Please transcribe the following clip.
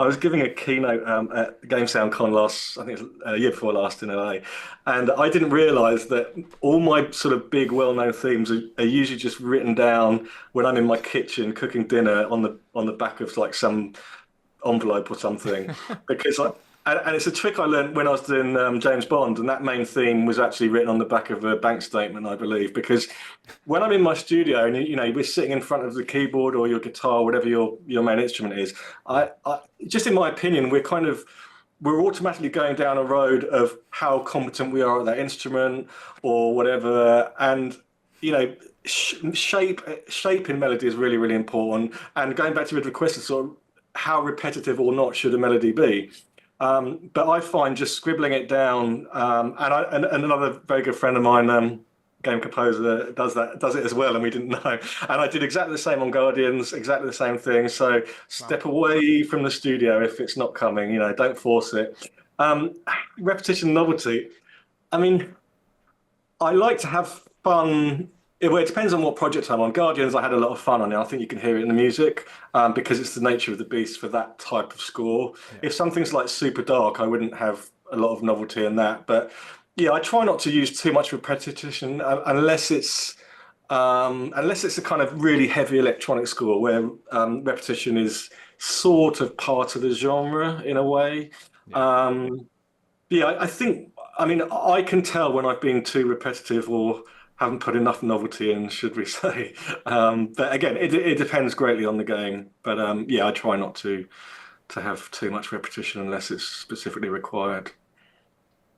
I was giving a keynote at Game Sound Con last, I think it was year before last in LA, and I didn't realize that all my sort of big, well-known themes are usually just written down when I'm in my kitchen cooking dinner on the back of like some envelope or something, because and it's a trick I learned when I was doing James Bond, and that main theme was actually written on the back of a bank statement, I believe, because when I'm in my studio and you know we're sitting in front of the keyboard or your guitar, whatever your main instrument is, I just in my opinion, we're automatically going down a road of how competent we are at that instrument or whatever, and you know. Shape in melody is really, really important. And going back to your question, sort of how repetitive or not should a melody be? But I find just scribbling it down, and another very good friend of mine, game composer, does it as well, and we didn't know. And I did exactly the same on Guardians, exactly the same thing. So Wow. step away from the studio if it's not coming. You know, don't force it. Um, Repetition, novelty. I mean, I like to have fun. Well, it depends on what project I'm on. Guardians, I had a lot of fun on it. I think you can hear it in the music because it's the nature of the beast for that type of score. Yeah. If something's like super dark, I wouldn't have a lot of novelty in that. But yeah, I try not to use too much repetition unless it's a kind of really heavy electronic score where repetition is sort of part of the genre in a way. Yeah. Um, yeah, I think, I mean, I can tell when I've been too repetitive or haven't put enough novelty in, should we say. But again, it depends greatly on the game. But yeah, I try not to have too much repetition unless it's specifically required.